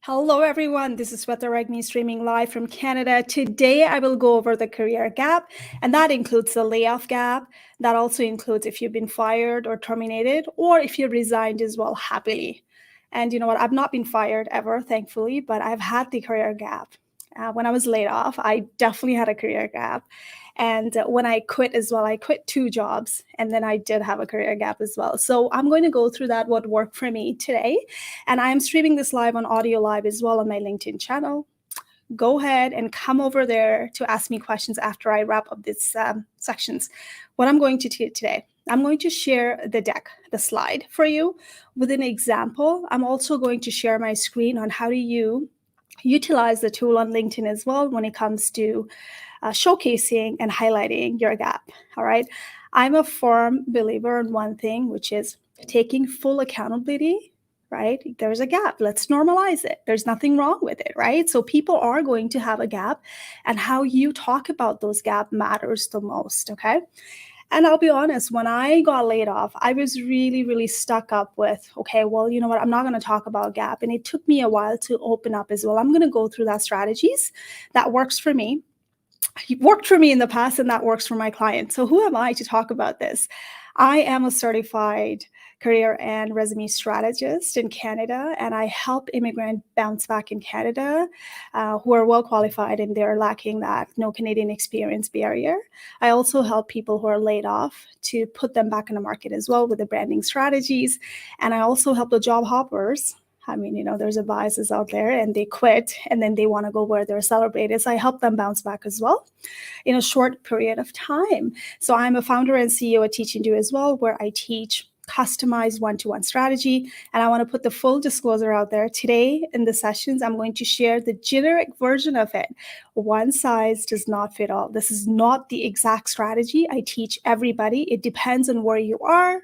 Hello, everyone. This is Sweta Ragni streaming live from Canada. Today, I will go over the career gap, and that includes the layoff gap. That also includes if you've been fired or terminated, or if you resigned as well happily. And you know what? I've not been fired ever, thankfully, but I've had the career gap. When I was laid off, I definitely had a career gap. And when I quit as well, I quit 2 jobs, and then I did have a career gap as well. So I'm going to go through that, what worked for me today. And I am streaming this live on audio live as well on my LinkedIn channel. Go ahead and come over there to ask me questions after I wrap up these sections. What I'm going to do today, I'm going to share the deck, the slide for you with an example. I'm also going to share my screen on how do you utilize the tool on LinkedIn as well when it comes to showcasing and highlighting your gap. All right. I'm a firm believer in one thing, which is taking full accountability. Right? There's a gap. Let's normalize it. There's nothing wrong with it, right? So people are going to have a gap, and how you talk about those gap matters the most, okay? And I'll be honest, when I got laid off, I was really, really stuck up with, okay, well, you know what? I'm not going to talk about gap. And it took me a while to open up as well. I'm going to go through that strategies that works for me. It worked for me in the past, and that works for my clients. So who am I to talk about this? I am a certified career and resume strategist in Canada, and I help immigrants bounce back in Canada who are well qualified and they're lacking that no Canadian experience barrier. I also help people who are laid off to put them back in the market as well with the branding strategies. And I also help the job hoppers. I mean, you know, there's a biases out there and they quit and then they want to go where they're celebrated. So I help them bounce back as well in a short period of time. So I'm a founder and CEO at Teach and Do as well, where I teach customized one-to-one strategy. And I want to put the full disclosure out there. Today in the sessions, I'm going to share the generic version of it. One size does not fit all. This is not the exact strategy I teach everybody. It depends on where you are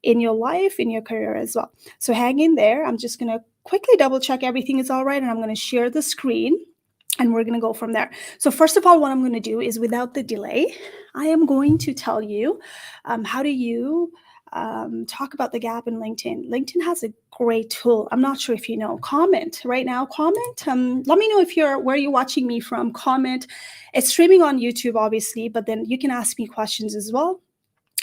in your life, in your career as well. So hang in there. I'm just going to quickly double check everything is all right. And I'm going to share the screen and we're going to go from there. So first of all, what I'm going to do is without the delay, I am going to tell you how do you talk about the gap in LinkedIn. LinkedIn has a great tool. I'm not sure if you know. Comment right now. Comment. Let me know if where you're watching me from. Comment. It's streaming on YouTube, obviously, but then you can ask me questions as well.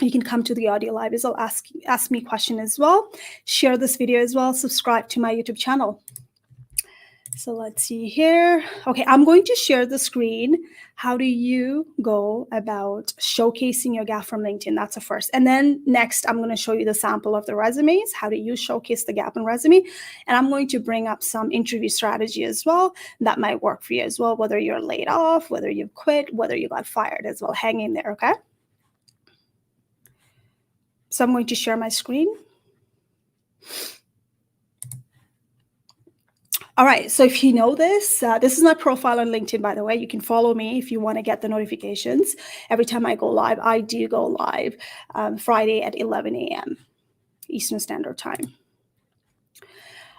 You can come to the audio live as well, ask me question as well. Share this video as well. Subscribe to my YouTube channel. So let's see here. Okay, I'm going to share the screen. How do you go about showcasing your gap from LinkedIn? That's a first. And then next, I'm going to show you the sample of the resumes. How do you showcase the gap in resume? And I'm going to bring up some interview strategy as well that might work for you as well, whether you're laid off, whether you've quit, whether you got fired as well. Hang in there, okay? So I'm going to share my screen. All right, so if you know this, this is my profile on LinkedIn, by the way. You can follow me if you want to get the notifications. Every time I go live, I do go live Friday at 11 a.m. Eastern Standard Time.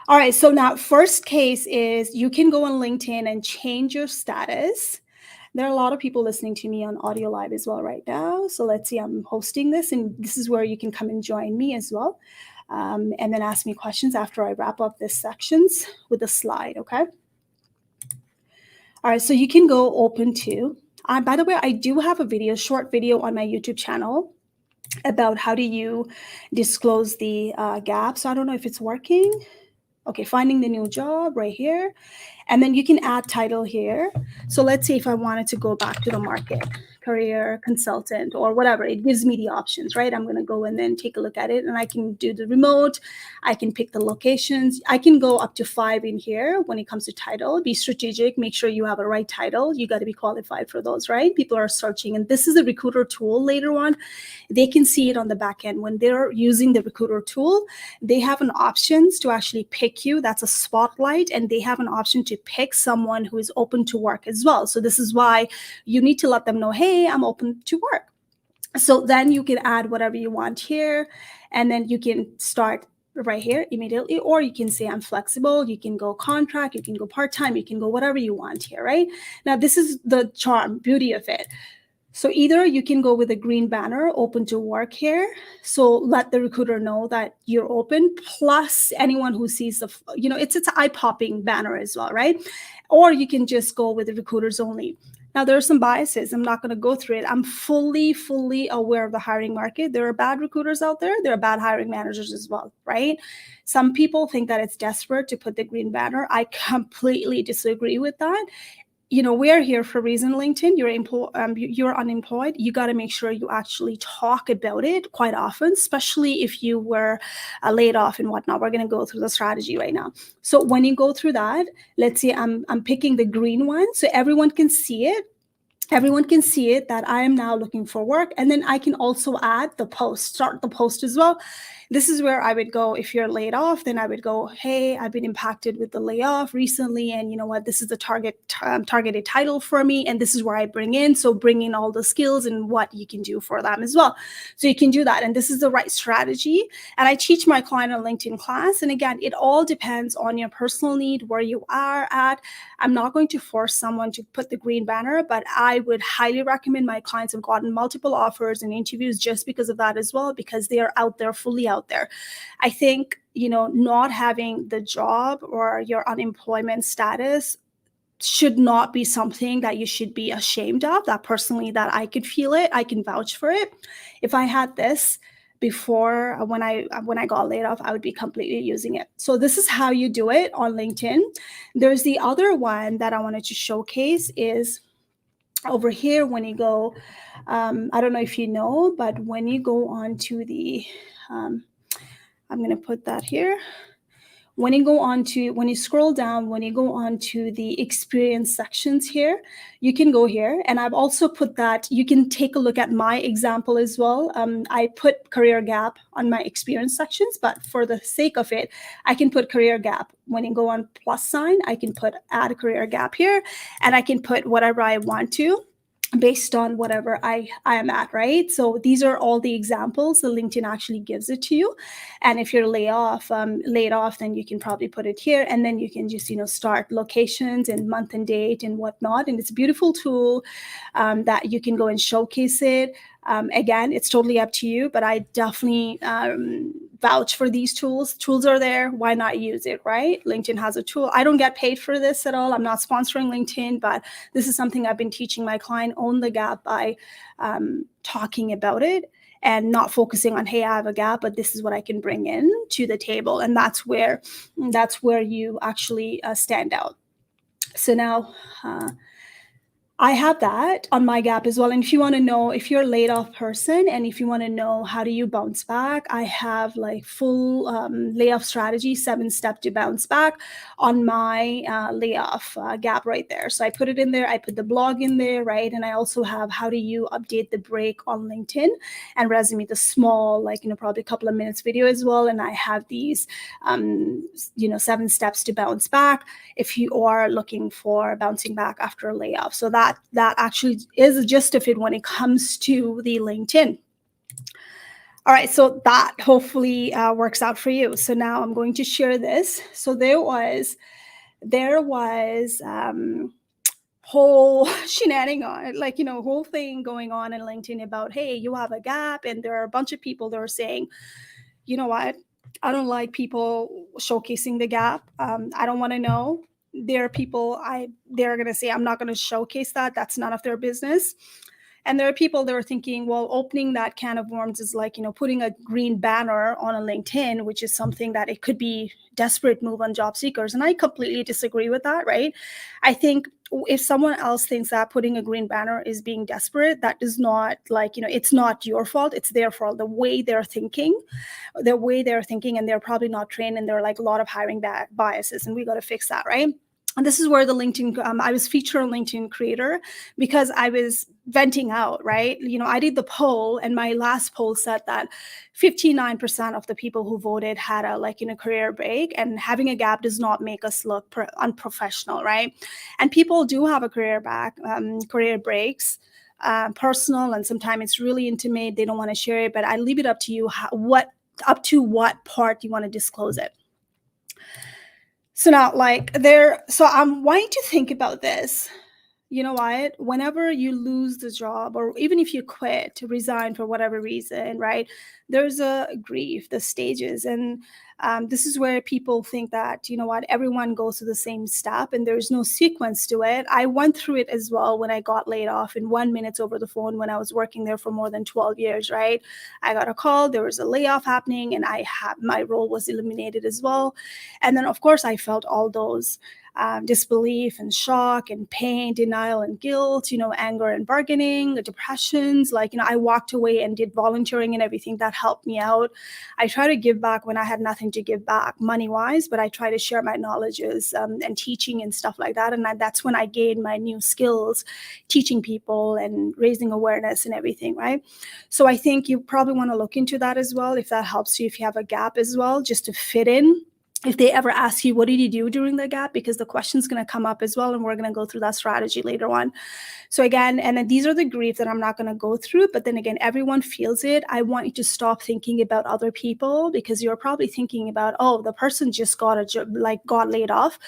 All right, so now first case is you can go on LinkedIn and change your status. There are a lot of people listening to me on audio live as well right now. So let's see, I'm hosting this, and this is where you can come and join me as well. And then ask me questions after I wrap up these sections with a slide, okay? All right, so you can go open to. By the way, I do have a short video on my YouTube channel about how do you disclose the gap. So I don't know if it's working. Okay, finding the new job right here. And then you can add title here. So let's say if I wanted to go back to the market, career consultant or whatever, it gives me the options, right? I'm going to go and then take a look at it, and I can do the remote. I can pick the locations. I can go up to 5 in here when it comes to title. Be strategic. Make sure you have a right title. You got to be qualified for those, right? People are searching, and this is a recruiter tool later on. They can see it on the back end. When they're using the recruiter tool, they have an options to actually pick you. That's a spotlight, and they have an option to pick someone who is open to work as well. So this is why you need to let them know, hey, I'm open to work. So then you can add whatever you want here, and then you can start right here immediately, or you can say I'm flexible. You can go contract, you can go part-time, you can go whatever you want here, right? Now, this is the charm, beauty of it. So either you can go with a green banner, open to work here. So let the recruiter know that you're open, plus anyone who sees it's eye-popping banner as well, right? Or you can just go with the recruiters only. Now, there are some biases. I'm not going to go through it. I'm fully aware of the hiring market. There are bad recruiters out there. There are bad hiring managers as well, right? Some people think that it's desperate to put the green banner. I completely disagree with that. We're here for a reason. LinkedIn, you're unemployed. You got to make sure you actually talk about it quite often, especially if you were laid off and whatnot. We're going to go through the strategy right now. So when you go through that, let's see, I'm picking the green one so everyone can see it. Everyone can see it that I am now looking for work. And then I can also add the post, start the post as well. This is where I would go. If you're laid off, then I would go, hey, I've been impacted with the layoff recently. And you know what? This is the targeted title for me. And this is where I bring in all the skills and what you can do for them as well. So you can do that. And this is the right strategy. And I teach my client a LinkedIn class. And again, it all depends on your personal need, where you are at. I'm not going to force someone to put the green banner, but I would highly recommend. My clients have gotten multiple offers and interviews just because of that as well, because they are out there, fully out there. I think, not having the job or your unemployment status should not be something that you should be ashamed of. That personally, that I could feel it, I can vouch for it. If I had this before, when I got laid off, I would be completely using it. So this is how you do it on LinkedIn. There's the other one that I wanted to showcase is over here. When you go, I don't know if you know, but when you go on to the, I'm going to put that here. When you scroll down, when you go on to the experience sections here, you can go here. And I've also put that, you can take a look at my example as well. I put career gap on my experience sections, but for the sake of it, I can put career gap. When you go on plus sign, I can put add a career gap here, and I can put whatever I want to, based on whatever I am at, right? So these are all the examples. The LinkedIn actually gives it to you. And if you're laid off, then you can probably put it here. And then you can just, start locations and month and date and whatnot. And it's a beautiful tool that you can go and showcase it. Again, it's totally up to you, but I definitely vouch for these tools. Tools are there. Why not use it, right? LinkedIn has a tool. I don't get paid for this at all. I'm not sponsoring LinkedIn, but this is something I've been teaching my client, own the gap, by talking about it and not focusing on, hey, I have a gap, but this is what I can bring in to the table. And that's where you actually stand out. So now, I have that on my gap as well. And if you want to know, if you're a laid off person and if you want to know how do you bounce back, I have like full layoff strategy, 7-step to bounce back on my layoff gap right there. So I put it in there. I put the blog in there, right? And I also have how do you update the break on LinkedIn and resume, the small, probably a couple of minutes video as well. And I have these, 7 steps to bounce back if you are looking for bouncing back after a layoff. So that actually is the gist of it when it comes to the LinkedIn. All right, so that hopefully works out for you. So now I'm going to share this. So there was whole shenanigan, whole thing going on in LinkedIn about, hey, you have a gap, and there are a bunch of people that are saying, you know what, I don't like people showcasing the gap. I don't want to know. There are people they're going to say, I'm not going to showcase that. That's none of their business. And there are people that are thinking, well, opening that can of worms is like, putting a green banner on a LinkedIn, which is something that it could be desperate move on job seekers. And I completely disagree with that, right? I think if someone else thinks that putting a green banner is being desperate, that is not it's not your fault. It's their fault. The way they're thinking, and they're probably not trained, and there are a lot of hiring biases, and we got to fix that, right? And this is where the LinkedIn, I was featured on LinkedIn Creator because I was venting out, right? I did the poll, and my last poll said that 59% of the people who voted had a career break, and having a gap does not make us look unprofessional, right? And people do have a career breaks, personal, and sometimes it's really intimate. They don't want to share it, but I leave it up to you up to what part you want to disclose it. So now, so I'm wanting to think about this. you know what? Whenever you lose the job, or even if you quit, resign for whatever reason, right? There's a grief, the stages. And this is where people think that, you know what, everyone goes through the same step and there's no sequence to it. I went through it as well when I got laid off in 1 minute over the phone when I was working there for more than 12 years, right? I got a call, there was a layoff happening, and my role was eliminated as well. And then, of course, I felt all those disbelief and shock and pain, denial and guilt, anger and bargaining, depressions. Like, I walked away and did volunteering and everything that helped me out. I try to give back when I had nothing to give back money wise, but I try to share my knowledges and teaching and stuff like that. And that's when I gained my new skills, teaching people and raising awareness and everything, right? So I think you probably want to look into that as well, if that helps you, if you have a gap as well, just to fit in. If they ever ask you, what did you do during the gap? Because the question's going to come up as well. And we're going to go through that strategy later on. So again, and then these are the grief that I'm not going to go through. But then again, everyone feels it. I want you to stop thinking about other people, because you're probably thinking about, oh, the person just got a job, like got laid off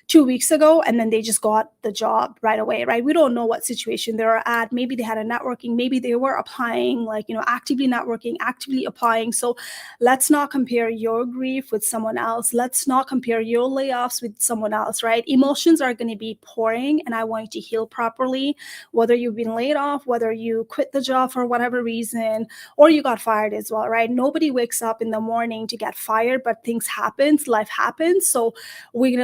2 weeks ago, and then they just got the job right away, right? We don't know what situation they're at. Maybe they had a networking, maybe they were applying, like, actively networking, actively applying. So let's not compare your grief with someone else. Let's not compare your layoffs with someone else, right? Emotions are going to be pouring, and I want you to heal properly, whether you've been laid off, whether you quit the job for whatever reason, or you got fired as well, right? Nobody wakes up in the morning to get fired, but things happen, life happens. So we're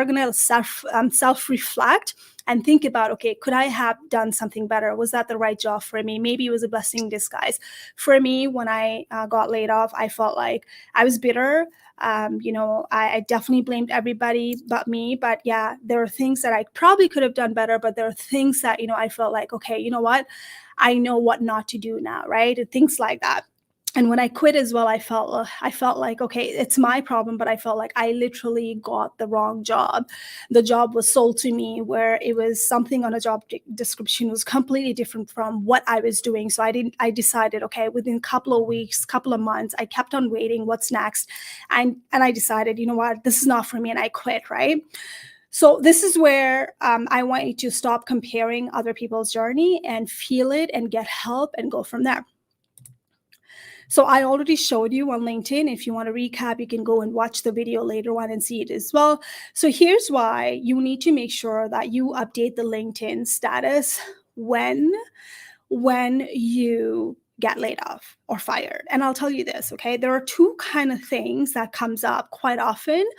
gonna self-reflect and think about, okay, could I have done something better? Was that the right job for me? Maybe it was a blessing in disguise. For me, when I got laid off, I felt like I was bitter. I definitely blamed everybody but me. But yeah, there are things that I probably could have done better, but there are things that, I felt like, okay, you know what? I know what not to do now, right? And things like that. And when I quit as well, I felt like, okay, it's my problem, but I felt like I literally got the wrong job. The job was sold to me where it was something on a job description was completely different from what I was doing. So I decided, okay, within a couple of weeks, couple of months, I kept on waiting, what's next? And I decided, you know what, this is not for me, and I quit, right? So this is where I want you to stop comparing other people's journey and feel it and get help and go from there. So I already showed you on LinkedIn. If you want to recap, you can go and watch the video later on and see it as well. So here's why you need to make sure that you update the LinkedIn status when you get laid off or fired. And I'll tell you this, okay? There are two kind of things that comes up quite often.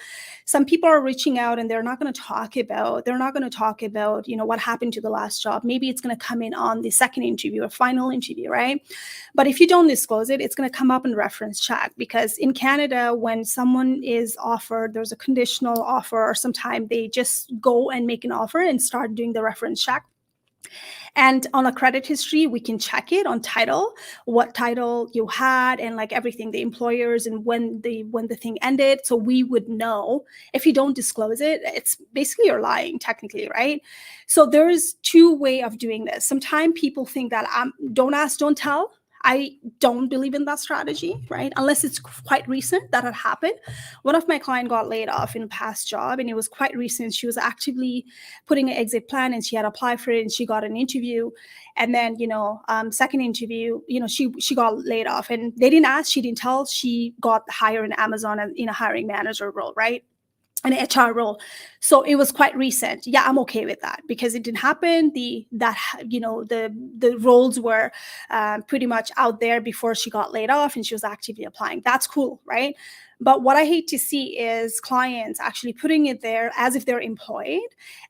Some people are reaching out and they're not going to talk about, what happened to the last job. Maybe it's going to come in on the second interview or final interview, right? But if you don't disclose it, it's going to come up in reference check, because in Canada, when someone is offered, there's a conditional offer, or sometimes they just go and make an offer and start doing the reference check. And on a credit history, we can check it on title, what title you had, and like everything, the employers and when the thing ended. So we would know. If you don't disclose it, it's basically you're lying technically, right? So there is two way of doing this. Sometimes people think that don't ask, don't tell. I don't believe in that strategy, right? Unless it's quite recent that had happened. One of my clients got laid off in a past job, and it was quite recent. She was actively putting an exit plan, and she had applied for it, and she got an interview. And then, second interview, she got laid off, and they didn't ask, she didn't tell. She got hired in Amazon in a hiring manager role, right? An HR role. So it was quite recent. Yeah, I'm okay with that because it didn't happen. The roles were pretty much out there before she got laid off, and she was actively applying. That's cool, right? But what I hate to see is clients actually putting it there as if they're employed.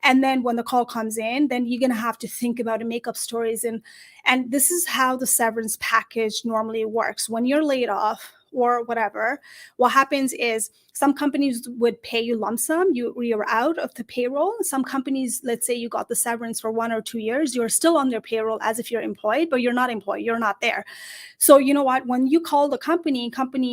And then when the call comes in, then you're going to have to think about and make up stories. And this is how the severance package normally works. When you're laid off or whatever, what happens is some companies would pay you lump sum. You're out of the payroll. Some companies, let's say you got the severance for 1 or 2 years, you're still on their payroll as if you're employed, but you're not employed. You're not there. So you know what? When you call the company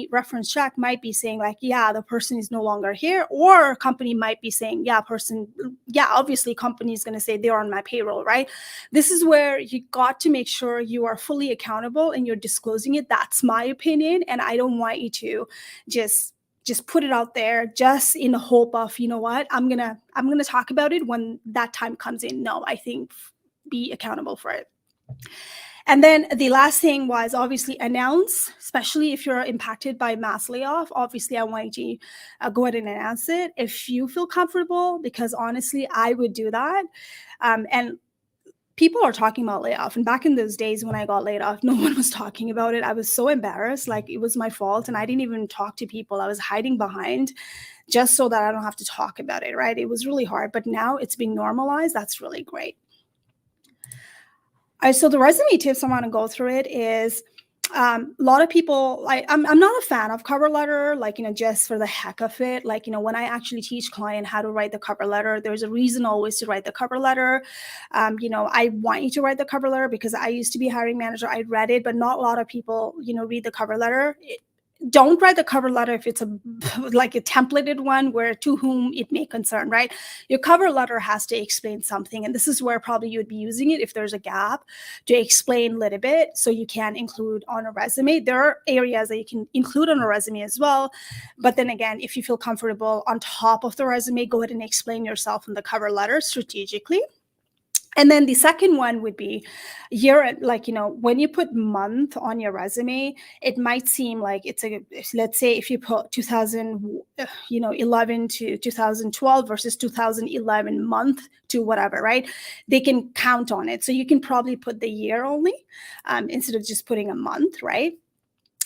reference check might be saying like, yeah, the person is no longer here. Or company might be saying, obviously company is going to say they're on my payroll, right? This is where you got to make sure you are fully accountable and you're disclosing it. That's my opinion. And I don't want you to just just put it out there just in the hope of, you know what, I'm gonna talk about it when that time comes in. No, I think be accountable for it. And then the last thing was obviously announce, especially if you're impacted by mass layoff. Obviously, I want you to go ahead and announce it if you feel comfortable, because honestly, I would do that. And people are talking about layoff. And back in those days when I got laid off, no one was talking about it. I was so embarrassed, like it was my fault. And I didn't even talk to people. I was hiding behind just so that I don't have to talk about it, right? It was really hard. But now it's being normalized. That's really great. So the resume tips I want to go through it is a lot of people, I'm not a fan of cover letter, like, just for the heck of it. Like, when I actually teach client how to write the cover letter, there's a reason always to write the cover letter. I want you to write the cover letter because I used to be a hiring manager. I read it, but not a lot of people, read the cover letter. Don't write the cover letter if it's like a templated one where to whom it may concern, right? Your cover letter has to explain something. And this is where probably you would be using it if there's a gap to explain a little bit so you can include on a resume. There are areas that you can include on a resume as well. But then again, if you feel comfortable on top of the resume, go ahead and explain yourself in the cover letter strategically. And then the second one would be year, like, when you put month on your resume, it might seem like let's say if you put 2011 to 2012 versus 2011 month to whatever, right? They can count on it. So you can probably put the year only instead of just putting a month, right?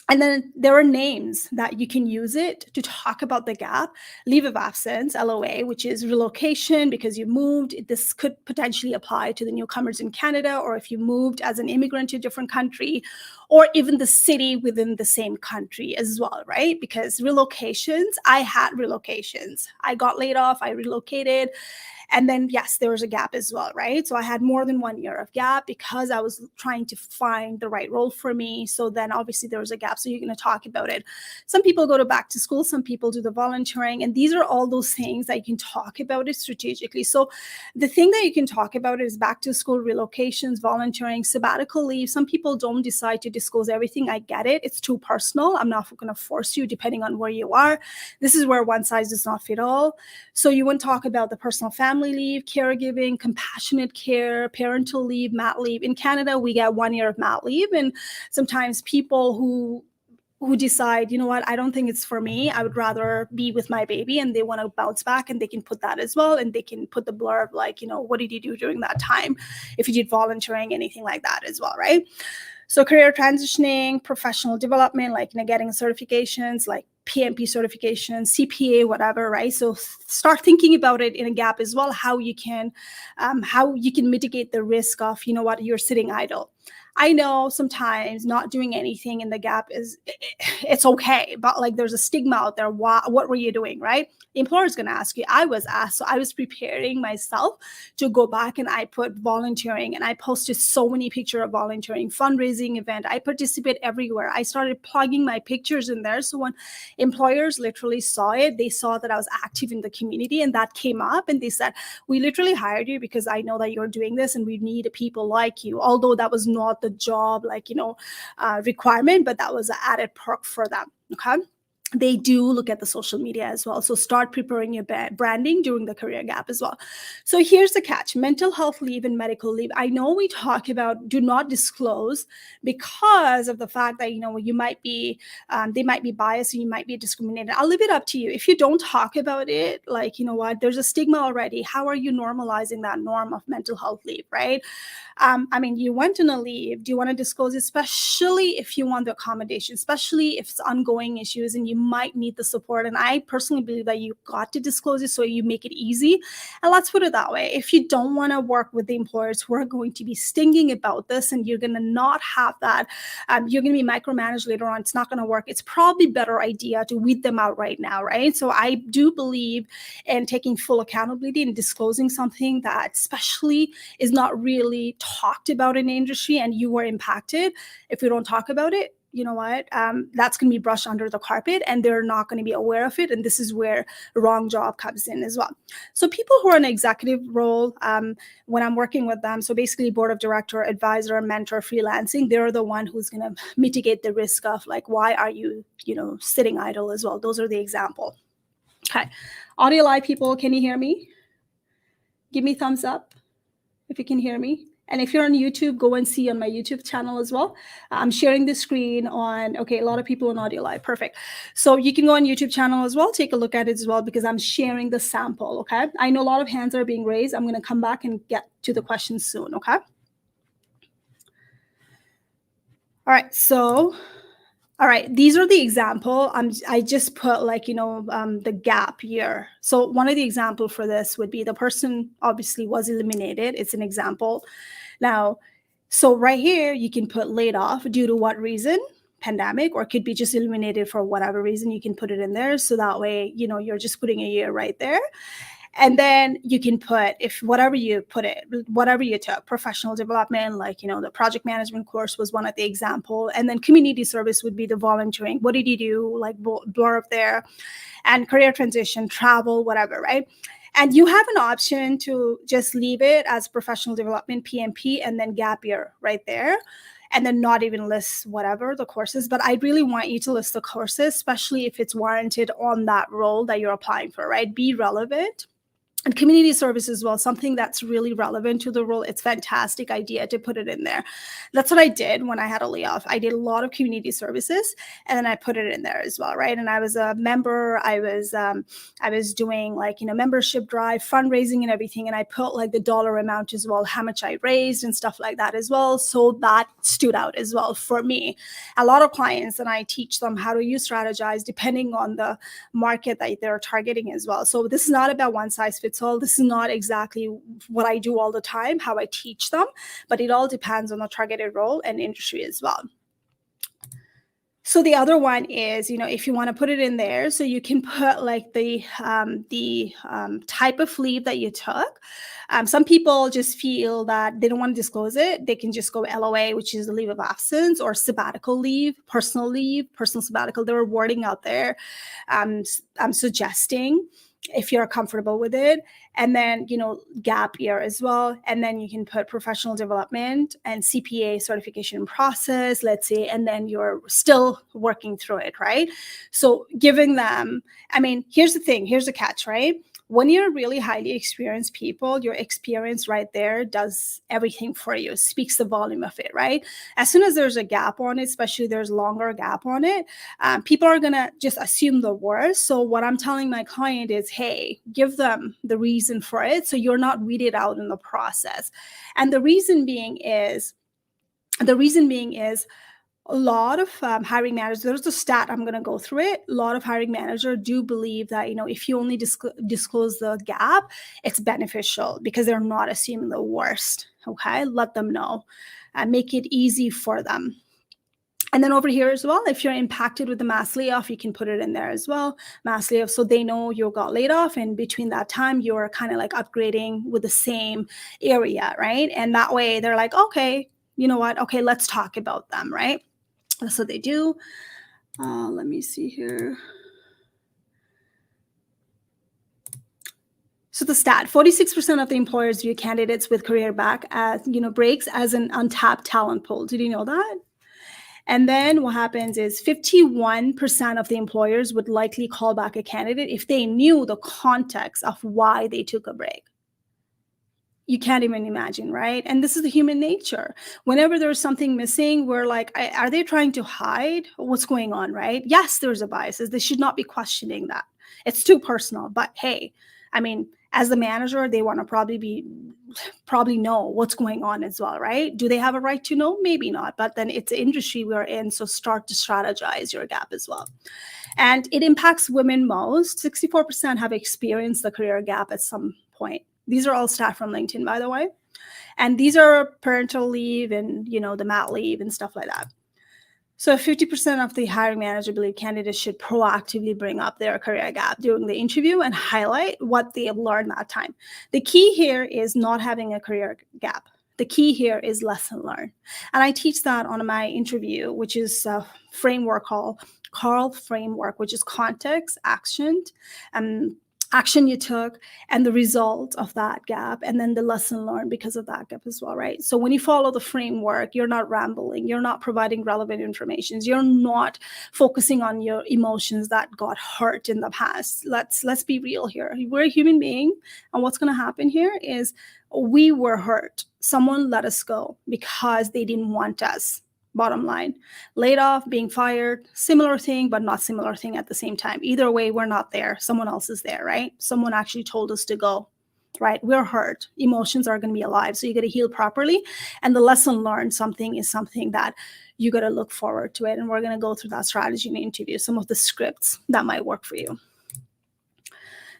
And then there are names that you can use it to talk about the gap. Leave of absence, LOA, which is relocation because you moved. This could potentially apply to the newcomers in Canada, or if you moved as an immigrant to a different country, or even the city within the same country as well, right? Because relocations, I had relocations. I got laid off, I relocated. And then, yes, there was a gap as well, right? So I had more than 1 year of gap because I was trying to find the right role for me. So then obviously there was a gap. So you're going to talk about it. Some people go to back to school. Some people do the volunteering. And these are all those things that you can talk about it strategically. So the thing that you can talk about is back to school, relocations, volunteering, sabbatical leave. Some people don't decide to disclose everything. I get it. It's too personal. I'm not going to force you depending on where you are. This is where one size does not fit all. So you wouldn't talk about the personal family leave, caregiving, compassionate care, parental leave, mat leave. In Canada, we get 1 year of mat leave. And sometimes people who decide, you know what, I don't think it's for me. I would rather be with my baby, and they want to bounce back, and they can put that as well. And they can put the blurb like, what did you do during that time? If you did volunteering, anything like that as well, right? So career transitioning, professional development, like getting certifications like PMP certification, CPA, whatever, right? So start thinking about it in a gap as well, how you can mitigate the risk of, you're sitting idle. I know sometimes not doing anything in the gap it's okay, but like there's a stigma out there. What were you doing, right? The employer is going to ask you. I was asked, so I was preparing myself to go back, and I put volunteering, and I posted so many pictures of volunteering, fundraising event. I participate everywhere. I started plugging my pictures in there. So when employers literally saw it, they saw that I was active in the community, and that came up, and they said, we literally hired you because I know that you're doing this, and we need people like you. Although that was not the job, requirement, but that was an added perk for them. Okay. They do look at the social media as well. So start preparing your branding during the career gap as well. So here's the catch: mental health leave and medical leave. I know we talk about do not disclose because of the fact that, you might be, they might be biased and you might be discriminated. I'll leave it up to you. If you don't talk about it, like, there's a stigma already. How are you normalizing that norm of mental health leave, right? You went on a leave. Do you want to disclose it? Especially if you want the accommodation, especially if it's ongoing issues and you might need the support. And I personally believe that you got to disclose it so you make it easy. And let's put it that way. If you don't want to work with the employers who are going to be stinging about this, and you're going to not have that, you're going to be micromanaged later on, it's not going to work. It's probably a better idea to weed them out right now, right? So I do believe in taking full accountability and disclosing something that especially is not really talked about in the industry and you were impacted. If we don't talk about it, you know what, that's going to be brushed under the carpet and they're not going to be aware of it. And this is where wrong job comes in as well. So people who are in an executive role, when I'm working with them, so basically board of director, advisor, mentor, freelancing, they're the one who's going to mitigate the risk of like, why are you, sitting idle as well? Those are the example. Okay. Audio live people, can you hear me? Give me thumbs up if you can hear me. And if you're on YouTube, go and see on my YouTube channel as well. I'm sharing the screen on, okay, a lot of people on audio live, perfect. So you can go on YouTube channel as well, take a look at it as well, because I'm sharing the sample, okay? I know a lot of hands are being raised. I'm gonna come back and get to the questions soon, okay? All right, so, all right, these are the example. I just put like, the gap year. So one of the example for this would be the person obviously was eliminated. It's an example. Now, so right here, you can put laid off due to what reason? Pandemic, or it could be just eliminated for whatever reason. You can put it in there. So that way, you're just putting a year right there. And then you can put, if whatever you put it, whatever you took, professional development, like, the project management course was one of the example. And then community service would be the volunteering. What did you do? Like blurb there, and career transition, travel, whatever, right? And you have an option to just leave it as professional development, PMP, and then gap year right there. And then not even list whatever the courses. But I really want you to list the courses, especially if it's warranted on that role that you're applying for, right? Be relevant. And community service as well, something that's really relevant to the role. It's a fantastic idea to put it in there. That's what I did when I had a layoff. I did a lot of community services, and then I put it in there as well, right? And I was a member. I was doing like, membership drive, fundraising and everything. And I put like the dollar amount as well, how much I raised and stuff like that as well. So that stood out as well for me. A lot of clients, and I teach them how to use strategize depending on the market that they're targeting as well. So this is not about one size fits all. This is not exactly what I do all the time, how I teach them, but it all depends on the targeted role and industry as well. So the other one is, if you want to put it in there, so you can put like the type of leave that you took. Some people just feel that they don't want to disclose it. They can just go LOA, which is the leave of absence, or sabbatical leave, personal sabbatical. There are wording out there. I'm suggesting, if you're comfortable with it. And then, gap year as well. And then you can put professional development and CPA certification process, let's say, and then you're still working through it, right? So giving them, here's the thing, here's the catch, right? When you're really highly experienced people, your experience right there does everything for you, speaks the volume of it, right? As soon as there's a gap on it, especially there's longer gap on it, people are going to just assume the worst. So what I'm telling my client is, hey, give them the reason for it so you're not weeded out in the process. And the reason being is, a lot of hiring managers, there's a stat, I'm going to go through it. A lot of hiring managers do believe that, if you only disclose the gap, it's beneficial because they're not assuming the worst. Okay. Let them know, make it easy for them. And then over here as well, if you're impacted with the mass layoff, you can put it in there as well, mass layoff. So they know you got laid off, and between that time, you're kind of like upgrading with the same area, right? And that way they're like, okay, you know what? Okay, let's talk about them, right? That's what they do. Let me see here. So the stat, 46% of the employers view candidates with career breaks as an untapped talent pool. Did you know that? And then what happens is 51% of the employers would likely call back a candidate if they knew the context of why they took a break. You can't even imagine, right? And this is the human nature. Whenever there's something missing, we're like, are they trying to hide what's going on, right? Yes, there's a bias. They should not be questioning that. It's too personal. But hey, as the manager, they want to probably know what's going on as well, right? Do they have a right to know? Maybe not. But then it's the industry we're in, so start to strategize your gap as well. And it impacts women most. 64% have experienced the career gap at some point. These are all stats from LinkedIn, by the way. And these are parental leave and, the mat leave and stuff like that. So 50% of the hiring manager believe candidates should proactively bring up their career gap during the interview and highlight what they have learned that time. The key here is not having a career gap. The key here is lesson learned. And I teach that on my interview, which is a framework called Carl framework, which is context, action, and action you took, and the result of that gap, and then the lesson learned because of that gap as well, right? So when you follow the framework, you're not rambling, you're not providing relevant information, you're not focusing on your emotions that got hurt in the past. Let's be real here. We're a human being, and what's going to happen here is we were hurt. Someone let us go because they didn't want us. Bottom line, laid off, being fired, similar thing, but not similar thing at the same time. Either way, we're not there. Someone else is there, right? Someone actually told us to go, right? We're hurt. Emotions are going to be alive. So you got to heal properly. And the lesson learned is something that you got to look forward to it. And we're going to go through that strategy in the interview, some of the scripts that might work for you.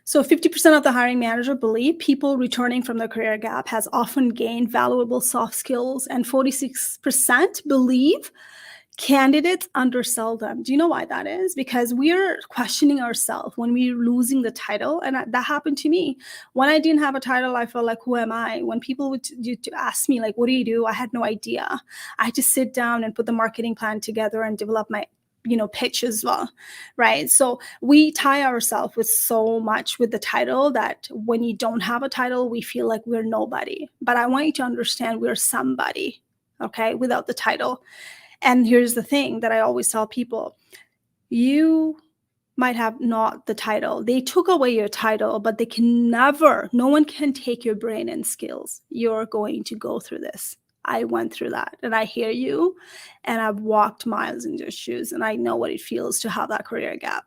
So 50% of the hiring manager believe people returning from the career gap has often gained valuable soft skills, and 46% believe candidates undersell them. Do you know why that is? Because we're questioning ourselves when we're losing the title. And that happened to me. When I didn't have a title, I felt like, who am I? When people would ask me, like, what do you do? I had no idea. I had to sit down and put the marketing plan together and develop my pitch as well, right? So we tie ourselves with so much with the title that when you don't have a title, we feel like we're nobody. But I want you to understand we're somebody, okay, without the title. And here's the thing that I always tell people: you might have not the title. They took away your title, but they can never, no one can take your brain and skills. You're going to go through this. I went through that, and I hear you, and I've walked miles in your shoes, and I know what it feels to have that career gap.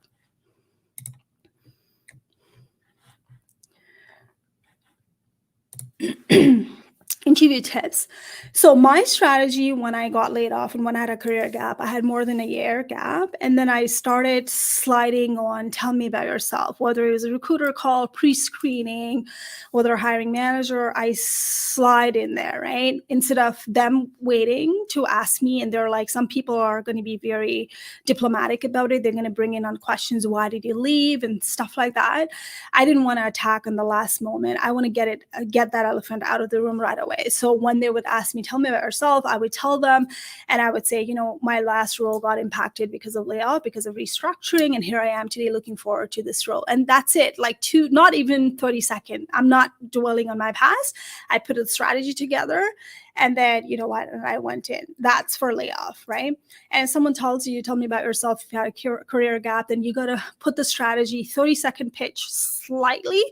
Interview tips. So my strategy when I got laid off and when I had a career gap, I had more than a year gap. And then I started sliding on, tell me about yourself, whether it was a recruiter call, pre-screening, whether a hiring manager, I slide in there, right? Instead of them waiting to ask me. And they're like, some people are going to be very diplomatic about it. They're going to bring in on questions. Why did you leave? And stuff like that. I didn't want to attack in the last moment. I want to get that elephant out of the room right away. So when they would ask me, tell me about yourself, I would tell them, and I would say, my last role got impacted because of layoff, because of restructuring, and here I am today looking forward to this role. And that's it, not even 30 seconds. I'm not dwelling on my past. I put a strategy together, and then, you know what, and I went in. That's for layoff, right? And if someone tells you, tell me about yourself, if you had a career gap, then you got to put the strategy, 30-second pitch slightly,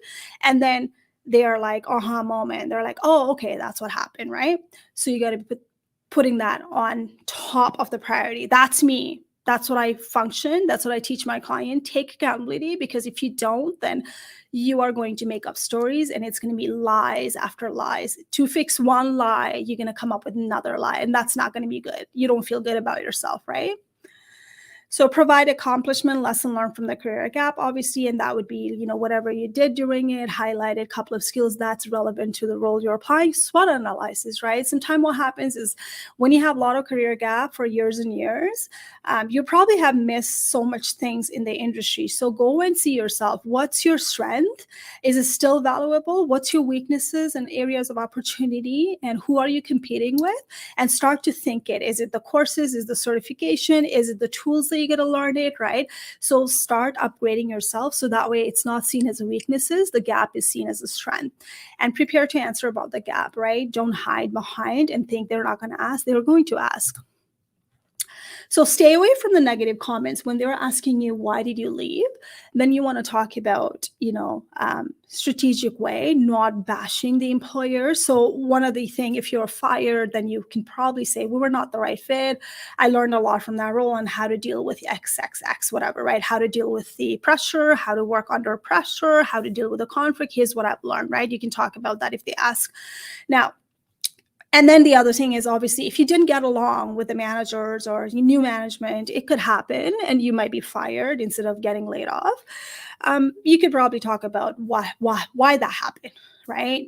and then they are like, aha moment. They're like, oh, okay, that's what happened, right? So you got to be putting that on top of the priority. That's me. That's what I function. That's what I teach my client. Take accountability, because if you don't, then you are going to make up stories, and it's going to be lies after lies. To fix one lie, you're going to come up with another lie, and that's not going to be good. You don't feel good about yourself, right? So provide accomplishment, lesson learned from the career gap, obviously, and that would be, whatever you did during it, highlighted a couple of skills that's relevant to the role you're applying. SWOT analysis, right? Sometimes what happens is when you have a lot of career gap for years and years, you probably have missed so much things in the industry. So go and see yourself. What's your strength? Is it still valuable? What's your weaknesses and areas of opportunity? And who are you competing with? And start to think it. Is it the courses? Is the certification? Is it the tools that you get to learn it, right? So start upgrading yourself, so that way it's not seen as weaknesses. The gap is seen as a strength. And prepare to answer about the gap, right? Don't hide behind and think they're not going to ask. They're going to ask. So stay away from the negative comments when they're asking you, why did you leave? Then you want to talk about, strategic way, not bashing the employer. So one of the things, if you're fired, then you can probably say, we were not the right fit. I learned a lot from that role on how to deal with XXX, whatever, right? How to deal with the pressure, how to work under pressure, how to deal with the conflict. Here's what I've learned, right? You can talk about that if they ask. Now, and then the other thing is, obviously, if you didn't get along with the managers or new management, it could happen and you might be fired instead of getting laid off. You could probably talk about why that happened, right?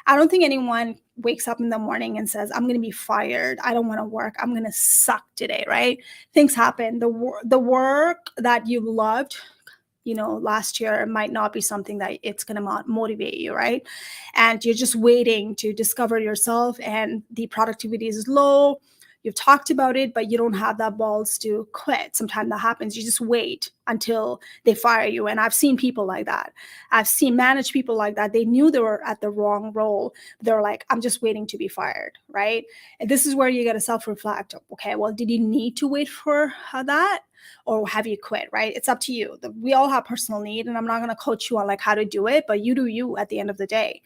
I don't think anyone wakes up in the morning and says, I'm going to be fired. I don't want to work. I'm going to suck today, right? Things happen. The work that you loved last year might not be something that it's going to motivate you, right? And you're just waiting to discover yourself, and the productivity is low. You've talked about it, but you don't have that balls to quit. Sometimes that happens. You just wait until they fire you. And I've seen people like that. I've seen managed people like that. They knew they were at the wrong role. They're like, I'm just waiting to be fired, right? And this is where you got to self-reflect. Okay, well, did you need to wait for that? Or have you quit, right? It's up to you. We all have personal need, and I'm not going to coach you on like how to do it, but you do you at the end of the day.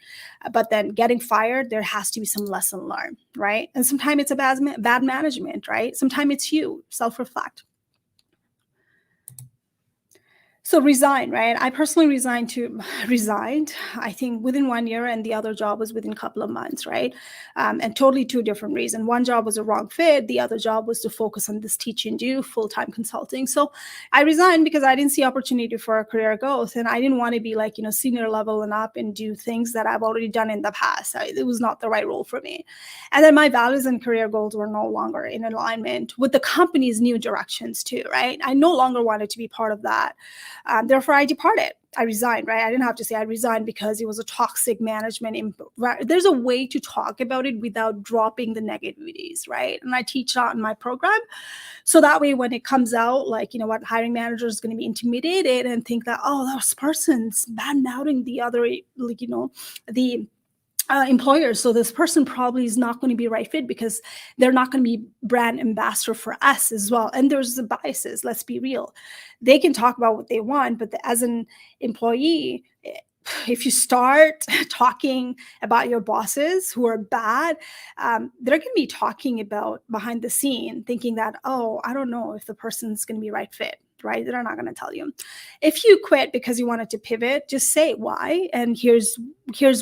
But then getting fired, there has to be some lesson learned, right? And sometimes it's a bad management, right? Sometimes it's you. Self-reflect. So resign, right? I personally resigned, I think within 1 year, and the other job was within a couple of months, right? And totally two different reasons. One job was a wrong fit. The other job was to focus on this teach and do full-time consulting. So I resigned because I didn't see opportunity for a career growth, and I didn't want to be like, senior level and up and do things that I've already done in the past. It was not the right role for me. And then my values and career goals were no longer in alignment with the company's new directions too, right? I no longer wanted to be part of that. Therefore, I departed. I resigned, right? I didn't have to say I resigned because it was a toxic management. There's a way to talk about it without dropping the negativities, right? And I teach that in my program. So that way, when it comes out, like, what hiring manager is going to be intimidated and think that, oh, this person's bad-mouthing the other, the employers. So this person probably is not going to be right fit because they're not going to be brand ambassador for us as well. And there's the biases. Let's be real. They can talk about what they want, but as an employee, if you start talking about your bosses who are bad, they're going to be talking about behind the scene, thinking that, oh, I don't know if the person's going to be right fit. Right? They're not going to tell you. If you quit because you wanted to pivot, just say why, and here's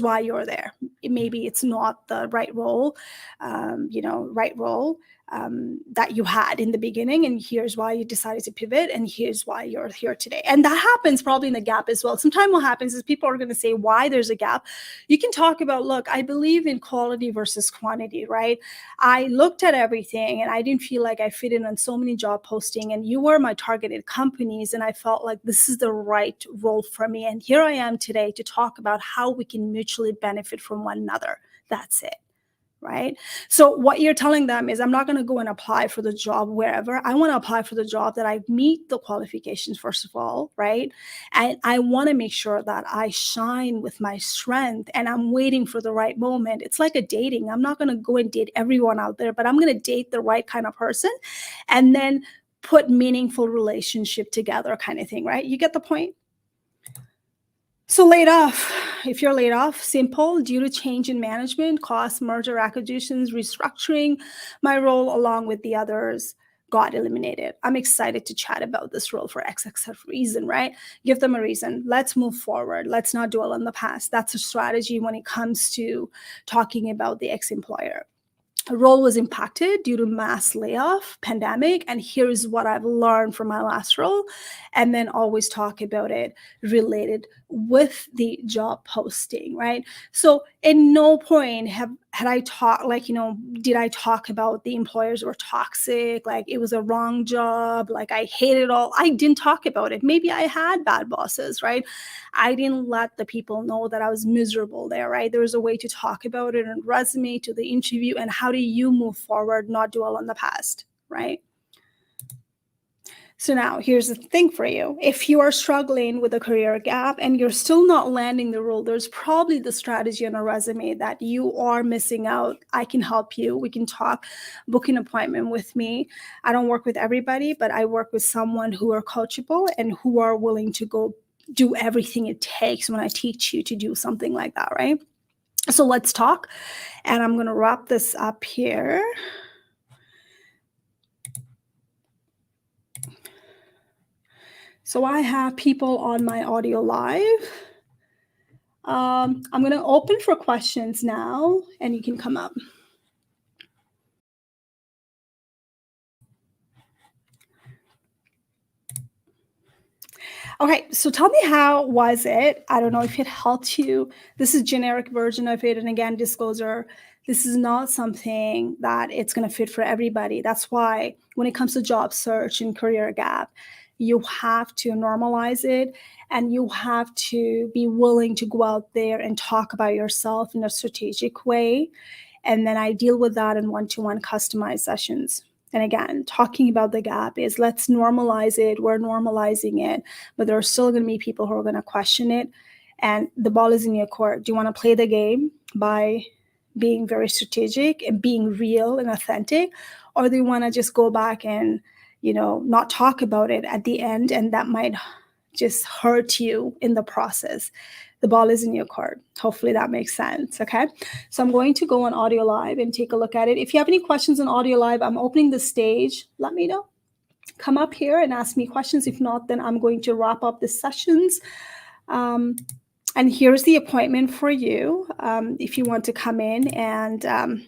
why you're there. Maybe it's not the right role, that you had in the beginning, and here's why you decided to pivot, and here's why you're here today. And that happens probably in the gap as well. Sometimes what happens is people are going to say why there's a gap. You can talk about, look, I believe in quality versus quantity, right? I looked at everything and I didn't feel like I fit in on so many job posting, and you were my targeted companies, and I felt like this is the right role for me. And here I am today to talk about how we can mutually benefit from one another. That's it. Right? So what you're telling them is, I'm not going to go and apply for the job wherever. I want to apply for the job that I meet the qualifications, first of all, right? And I want to make sure that I shine with my strength, and I'm waiting for the right moment. It's like a dating. I'm not going to go and date everyone out there, but I'm going to date the right kind of person and then put meaningful relationship together, kind of thing, right? You get the point? So laid off, if you're laid off, simple, due to change in management, cost, merger, acquisitions, restructuring, my role along with the others got eliminated. I'm excited to chat about this role for XXF reason, right? Give them a reason. Let's move forward. Let's not dwell on the past. That's a strategy when it comes to talking about the ex-employer. A role was impacted due to mass layoff, pandemic, and here's what I've learned from my last role, and then always talk about it related with the job posting, right? So at no point had I talked, did I talk about the employers were toxic, like it was a wrong job, like I hate it all. I didn't talk about it. Maybe I had bad bosses, right? I didn't let the people know that I was miserable there, right? There was a way to talk about it and resume to the interview, and how do you move forward, not dwell on the past, right? So now here's the thing for you. If you are struggling with a career gap and you're still not landing the role, there's probably the strategy on a resume that you are missing out. I can help you. We can talk, book an appointment with me. I don't work with everybody, but I work with someone who are coachable and who are willing to go do everything it takes when I teach you to do something like that, right? So let's talk. And I'm going to wrap this up here. So I have people on my audio live. I'm going to open for questions now, and you can come up. Okay, so tell me, how was it? I don't know if it helped you. This is generic version of it. And again, disclosure, this is not something that it's going to fit for everybody. That's why when it comes to job search and career gap, You have to normalize it, and you have to be willing to go out there and talk about yourself in a strategic way. And then I deal with that in one-to-one customized sessions. And again, talking about the gap is let's normalize it. We're normalizing it, but there are still going to be people who are going to question it. And the ball is in your court. Do you want to play the game by being very strategic and being real and authentic? Or do you want to just go back and, not talk about it at the end? And that might just hurt you in the process. The ball is in your court. Hopefully that makes sense. Okay. So I'm going to go on audio live and take a look at it. If you have any questions on audio live, I'm opening the stage. Let me know. Come up here and ask me questions. If not, then I'm going to wrap up the sessions. And here's the appointment for you. If you want to come in and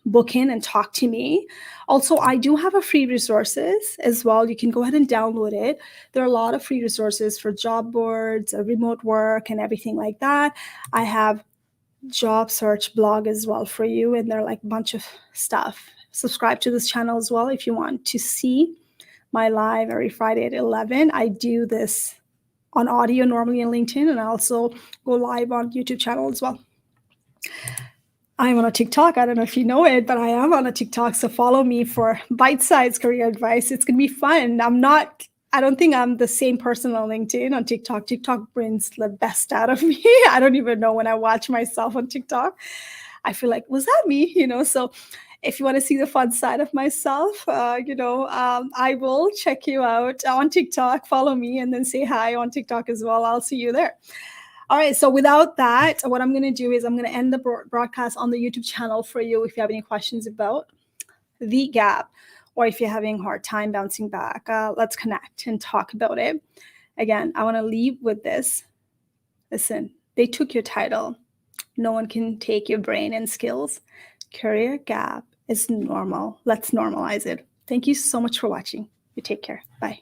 book in and talk to me. Also, I do have a free resources as well. You can go ahead and download it. There are a lot of free resources for job boards, remote work, and everything like that. I have job search blog as well for you, and there are like a bunch of stuff. Subscribe to this channel as well if you want to see my live every Friday at 11. I do this on audio normally on LinkedIn, and I also go live on YouTube channel as well. I'm on a TikTok. I don't know if you know it, but I am on a TikTok. So follow me for bite-sized career advice. It's going to be fun. I don't think I'm the same person on LinkedIn. On TikTok, TikTok brings the best out of me. I don't even know when I watch myself on TikTok. I feel like, was that me? So if you want to see the fun side of myself, I will check you out on TikTok. Follow me and then say hi on TikTok as well. I'll see you there. All right. So without that, what I'm going to do is I'm going to end the broadcast on the YouTube channel for you if you have any questions about the gap, or if you're having a hard time bouncing back. Let's connect and talk about it. Again, I want to leave with this. Listen, they took your title. No one can take your brain and skills. Career gap is normal. Let's normalize it. Thank you so much for watching. You take care. Bye.